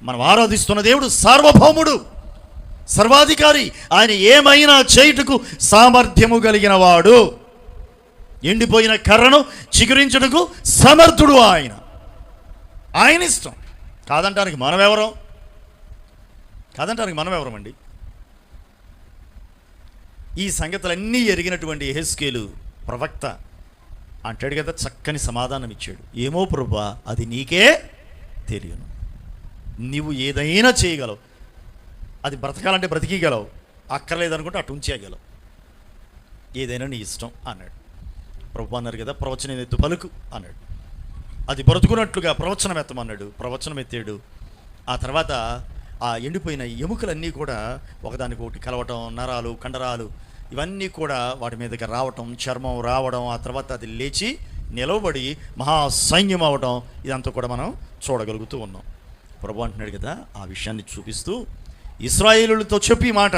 మనం ఆరాధిస్తున్న దేవుడు సార్వభౌముడు, సర్వాధికారి. ఆయన ఏమైనా చేయుటకు సామర్థ్యము కలిగిన వాడు. ఎండిపోయిన కర్రను చిగురించుటకు సమర్థుడు ఆయన ఇష్టం. కాదంటానికి మనమెవరం అండి? ఈ సంగతులన్నీ ఎరిగినటువంటి యెహెజ్కేలు ప్రవక్త అంటాడు కదా, చక్కని సమాధానం ఇచ్చాడు. ఏమో ప్రభువా, అది నీకే తెలియను. నీవు ఏదైనా చేయగలవు, అది బ్రతకాలంటే బ్రతికిగలవు, అక్కర్లేదనుకుంటే అటు ఉంచేయగలవు, ఏదైనా నీ ఇష్టం అన్నాడు. ప్రభు అన్నారు కదా, ప్రవచనం ఎత్తు పలుకు అన్నాడు. అది బ్రతుకున్నట్లుగా ప్రవచనం ఎత్తమన్నాడు. ప్రవచనం ఎత్తాడు. ఆ తర్వాత ఆ ఎండిపోయిన ఎముకలన్నీ కూడా ఒకదానికొకటి కలవటం, నరాలు, కండరాలు ఇవన్నీ కూడా వాటి మీదకి రావటం, చర్మం రావడం, ఆ తర్వాత అది లేచి నిలవబడి మహాసైన్యం అవడం, ఇదంతా కూడా మనం చూడగలుగుతూ ఉన్నాం. ప్రభు అంటున్నాడు కదా, ఆ విషయాన్ని చూపిస్తూ ఇశ్రాయేలులతో చెప్పి మాట.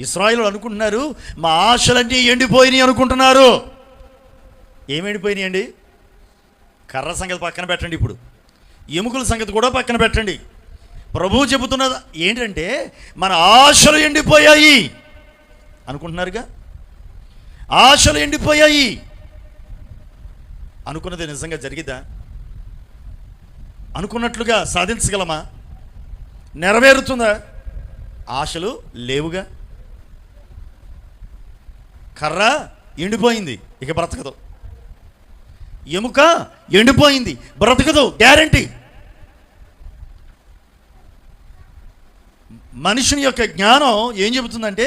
ఇశ్రాయేలు అనుకుంటున్నారు మా ఆశలన్నీ ఎండిపోయినాయి అనుకుంటున్నారు. ఏమి ఎండిపోయినాయి అండి? కర్ర సంగతి పక్కన పెట్టండి, ఇప్పుడు ఎముకల సంగతి కూడా పక్కన పెట్టండి. ప్రభువు చెబుతున్నది ఏంటంటే మన ఆశలు ఎండిపోయాయి అనుకుంటున్నారుగా. ఆశలు ఎండిపోయాయి అనుకున్నది నిజంగా జరిగిద్దా? అనుకున్నట్లుగా సాధించగలమా? నెరవేరుతుందా? ఆశలు లేవుగా. కర్ర ఎండిపోయింది, ఇక బ్రతకదు. ఎముక ఎండిపోయింది, బ్రతకదు, గ్యారంటీ. మనుషుని యొక్క జ్ఞానం ఏం చెబుతుందంటే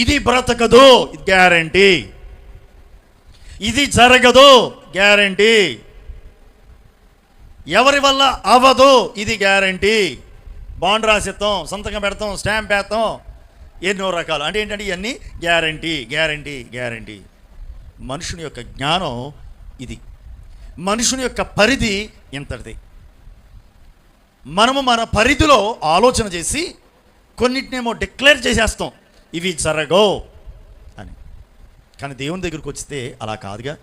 ఇది బ్రతకదు, ఇది గ్యారంటీ. ఇది జరగదు, గ్యారంటీ. ఎవరి వల్ల అవ్వదు, ఇది గ్యారంటీ. బాండ్ రాసిస్తాం, సంతకం పెడతాం, స్టాంప్ వేస్తాం, ఎన్నో రకాలు. అంటే ఏంటంటే ఇవన్నీ గ్యారంటీ, గ్యారంటీ, గ్యారంటీ. మనుషుని యొక్క జ్ఞానం ఇది. మనుషుని యొక్క పరిధి ఇంతటిది. మనము మన పరిధిలో ఆలోచన చేసి కొన్నిటినేమో డిక్లేర్ చేసేస్తాం, ఇవి జరగవు అని. కానీ దేవుని దగ్గరికి వస్తే అలా కాదుగా.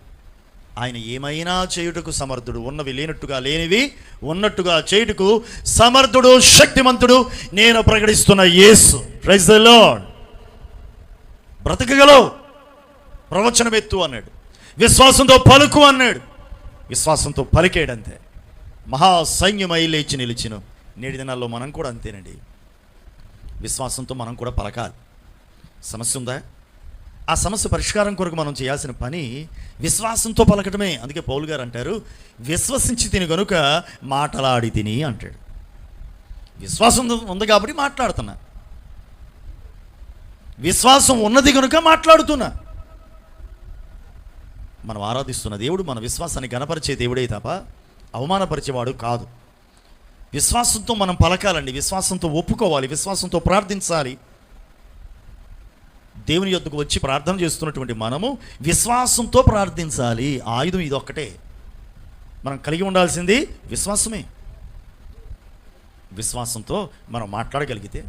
ఆయన ఏమైనా చేయుటకు సమర్థుడు. ఉన్నవి లేనట్టుగా, లేనివి ఉన్నట్టుగా చేయుటకు సమర్థుడు, శక్తిమంతుడు. నేను ప్రకటిస్తున్న యేసు. Praise the lord. బ్రతకగలవు, ప్రవచనం ఎత్తు అన్నాడు. విశ్వాసంతో పలుకు అన్నాడు. విశ్వాసంతో పలికేడంతే. మహాసైన్యమై లేచి నిలిచిన. నేటి దినాల్లో మనం కూడా అంతేనండి. విశ్వాసంతో మనం కూడా పలకాలి. సమస్య ఉందా? ఆ సమస్య పరిష్కారం కొరకు మనం చేయాల్సిన పని విశ్వాసంతో పలకటమే. అందుకే పౌలు గారు అంటారు, విశ్వసించి తిని గనుక మాటలాడి తిని అంటాడు. విశ్వాసం ఉంది కాబట్టి మాట్లాడుతున్నా, విశ్వాసం ఉన్నది కనుక మాట్లాడుతున్నా. మనం ఆరాధిస్తున్న దేవుడు మన విశ్వాసాన్ని గణపరిచే దేవుడే తప్ప అవమానపరిచేవాడు కాదు. విశ్వాసంతో మనం పలకాలండి, విశ్వాసంతో ఒప్పుకోవాలి, విశ్వాసంతో ప్రార్థించాలి. దేవుని యొద్దకు వచ్చి ప్రార్థన చేస్తున్నటువంటి మనము విశ్వాసంతో ప్రార్థించాలి. ఆయుధం ఇది ఒక్కటే. మనం కలిగి ఉండాల్సింది విశ్వాసమే. విశ్వాసంతో మనం మాట్లాడగలిగితే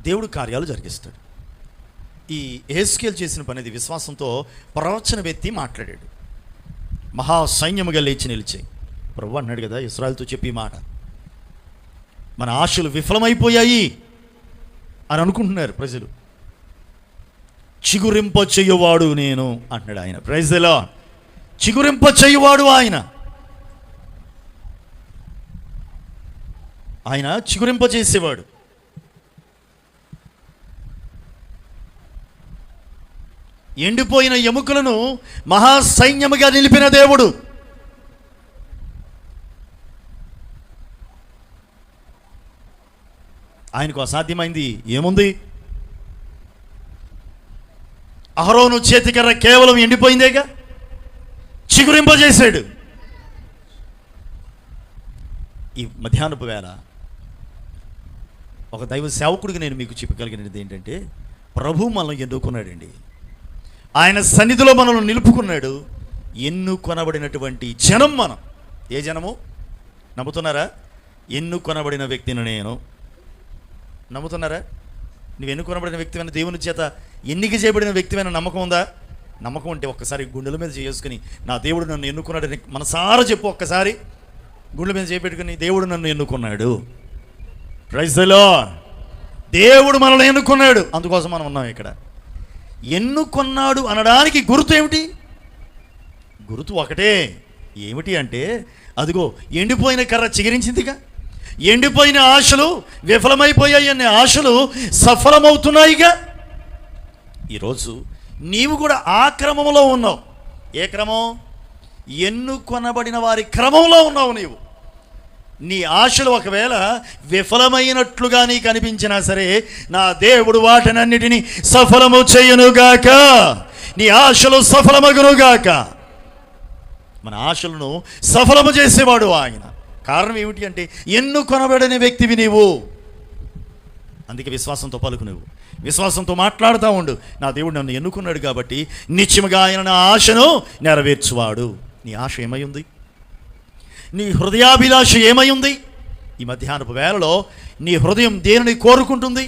దేవుడు కార్యాలు జరిగిస్తాడు. ఈ యెహెజ్కేలు చేసిన పనిది విశ్వాసంతో ప్రవచనం ఎత్తి మాట్లాడాడు. మహాసైన్యముగా లేచి నిలిచాయి. ప్రభు అన్నాడు కదా ఇశ్రాయేలుతో చెప్పి మాట. మన ఆశలు విఫలమైపోయాయి అని అనుకుంటున్నారు ప్రజలు. చిగురింప చెయ్యువాడు నేను అంటున్నాడు ఆయన. Praise the lord. చిగురింప చెయ్యువాడు ఆయన. ఆయన చిగురింప చేసేవాడు. ఎండిపోయిన ఎముకలను మహాసైన్యముగా నిలిపిన దేవుడు. ఆయనకు అసాధ్యమైంది ఏముంది? అహరోను చేతికర్ర కేవలం ఎండిపోయిందేగా, చిగురింపజేశాడు. ఈ మధ్యాహ్నపు వేళ ఒక దైవ సేవకుడికి నేను మీకు చెప్పగలిగినది ఏంటంటే, ప్రభు మనల్ని ఎన్నుకున్నాడండి. ఆయన సన్నిధిలో మనల్ని నిలుపుకున్నాడు. ఎన్నుకొనబడినటువంటి జనం మనం. ఏ జనము? నమ్ముతున్నారా? ఎన్నుకొనబడిన వ్యక్తిని నేను. నమ్ముతున్నారా? నువ్వు ఎన్నుకొనబడిన వ్యక్తివైన దేవుని చేత ఎన్నిక చేయబడిన వ్యక్తివైన నమ్మకం ఉందా? నమ్మకం ఉంటే ఒక్కసారి గుండెల మీద చేసుకుని, నా దేవుడు నన్ను ఎన్నుకున్నాడని మనసారా చెప్పు. ఒక్కసారి గుండెల మీద చేపెట్టుకుని, దేవుడు నన్ను ఎన్నుకున్నాడు. Praise the Lord. దేవుడు మనల్ని ఎన్నుకున్నాడు, అందుకోసం మనం ఉన్నాం ఇక్కడ. ఎన్నుకున్నాడు అనడానికి గుర్తు ఏమిటి? గుర్తు ఒకటే. ఏమిటి అంటే, అదిగో ఎండిపోయిన కర్ర చిగురించిందిగా. ఎండిపోయిన ఆశలు విఫలమైపోయాయి అనే ఆశలు సఫలమవుతున్నాయిగా. ఈరోజు నీవు కూడా ఆ క్రమంలో ఉన్నావు. ఏ క్రమం? ఎన్నుకొనబడిన వారి క్రమంలో ఉన్నావు నీవు. నీ ఆశలు ఒకవేళ విఫలమైనట్లుగా నీకు అనిపించినా సరే, నా దేవుడు వాటినన్నిటినీ సఫలము చేయునుగాక. నీ ఆశలు సఫలమగునుగాక. మన ఆశలను సఫలము చేసేవాడు ఆయన. కారణం ఏమిటి అంటే, ఎన్నుకొనబడిన వ్యక్తివి నీవు. అందుకే విశ్వాసంతో పలుకు. నువ్వు విశ్వాసంతో మాట్లాడుతూ ఉండు. నా దేవుడు నన్ను ఎన్నుకున్నాడు కాబట్టి నిత్యముగా ఆయన నా ఆశను నెరవేర్చువాడు. నీ ఆశ ఏమై ఉంది? నీ హృదయాభిలాష ఏమై ఉంది? ఈ మధ్యాహ్నపు వేళలో నీ హృదయం దేనిని కోరుకుంటుంది?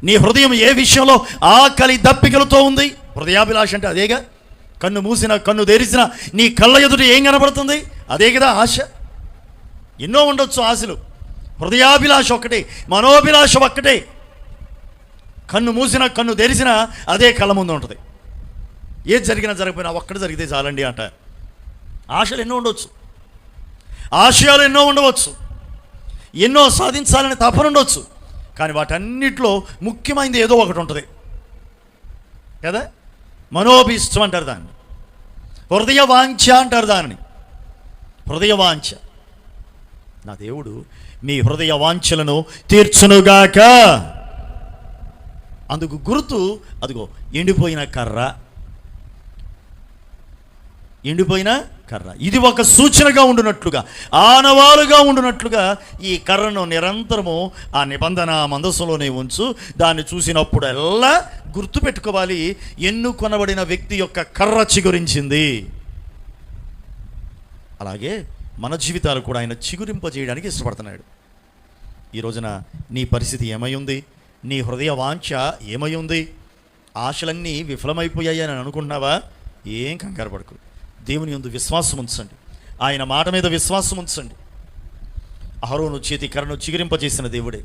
నీ హృదయం ఏ విషయంలో ఆకలి దప్పికలతో ఉంది? హృదయాభిలాష అంటే అదేగా. కన్ను మూసిన కన్ను తెరిచిన నీ కళ్ళ ఎదుట ఏం కనబడుతుంది? అదే కదా ఆశ. ఎన్నో ఉండొచ్చు ఆశలు. హృదయాభిలాష ఒక్కటే, మనోభిలాష ఒక్కటే. కన్ను మూసిన కన్ను తెరిచిన అదే కళ్ళ ముందు ఉంటుంది. ఏది జరిగినా జరగకపోయినా ఒక్కటి జరిగితే చాలండి అంట. ఆశలు ఎన్నో ఉండవచ్చు, ఆశయాలు ఎన్నో ఉండవచ్చు, ఎన్నో సాధించాలని తపన ఉండవచ్చు. కానీ వాటన్నిటిలో ముఖ్యమైనది ఏదో ఒకటి ఉంటుంది కదా. మనోభిష్టం అంటారు దాన్ని, హృదయ వాంఛ అంటారు దానిని. హృదయ వాంఛ. నా దేవుడు మీ హృదయ వాంఛలను తీర్చునుగాక. అందుకు గుర్తు అదిగో ఎండిపోయిన కర్ర. ఎండిపోయిన కర్ర. ఇది ఒక సూచనగా ఉండునట్లుగా, ఆనవాలుగా ఉండునట్లుగా ఈ కర్రను నిరంతరము ఆ నిబంధన మందసంలోనే ఉంచు. దాన్ని చూసినప్పుడల్లా గుర్తుపెట్టుకోవాలి, ఎన్నుకొనబడిన వ్యక్తి యొక్క కర్ర చిగురించింది. అలాగే మన జీవితాలు కూడా ఆయన చిగురింపజేయడానికి ఇష్టపడుతున్నాడు. ఈ రోజున నీ పరిస్థితి ఏమై ఉంది? నీ హృదయ వాంఛ ఏమై ఉంది? ఆశలన్నీ విఫలమైపోయాయి అని అనుకుంటున్నావా? ఏం కంగారు పడకు. దేవుని యందు విశ్వాసం ఉంచండి, ఆయన మాట మీద విశ్వాసం ఉంచండి. అహరోను చేతి కర్రను చిగురింపజేసిన దేవుడే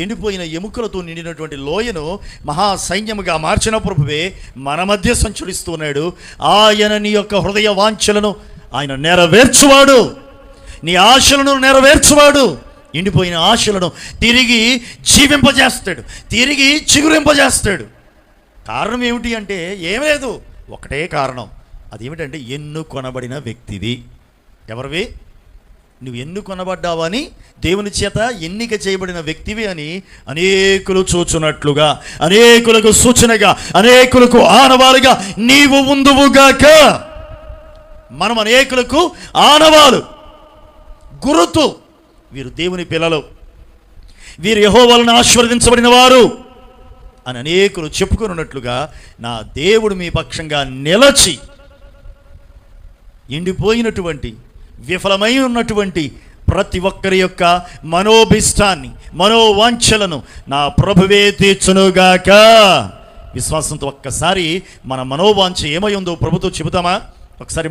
ఎండిపోయిన ఎముకలతో నిండినటువంటి లోయను మహాసైన్యముగా మార్చిన ప్రభువే మన మధ్య సంచరిస్తున్నాడు. ఆయన నీ యొక్క హృదయ వాంఛలను ఆయన నెరవేర్చువాడు. నీ ఆశలను నెరవేర్చువాడు. ఎండిపోయిన ఆశలను తిరిగి జీవింపజేస్తాడు, తిరిగి చిగురింపజేస్తాడు. కారణం ఏమిటి అంటే ఏం లేదు, ఒకటే కారణం. అదేమిటంటే ఎన్నుకొనబడిన వ్యక్తివి. ఎవరివి? నువ్వు ఎన్నుకొనబడ్డావని, దేవుని చేత ఎన్నిక చేయబడిన వ్యక్తివి అని అనేకులు చూచున్నట్లుగా, అనేకులకు సూచనగా, అనేకులకు ఆనవాలుగా నీవు ఉందువుగాక. మనం అనేకులకు ఆనవాలు, గురుతు. వీరు దేవుని పిల్లలు, వీరు యెహోవాను ఆశీర్వదించబడిన వారు అని అనేకులు చెప్పుకున్నట్లుగా నా దేవుడు మీ పక్షంగా నిలచి ఎండిపోయినటువంటి, విఫలమై ఉన్నటువంటి ప్రతి ఒక్కరి యొక్క మనోభిష్టాన్ని, మనోవాంఛలను నా ప్రభువే తీర్చునుగాక. విశ్వాసంతో ఒక్కసారి మన మనోవాంఛ ఏమై ఉందో ప్రభుతో చెబుతామా? ఒకసారి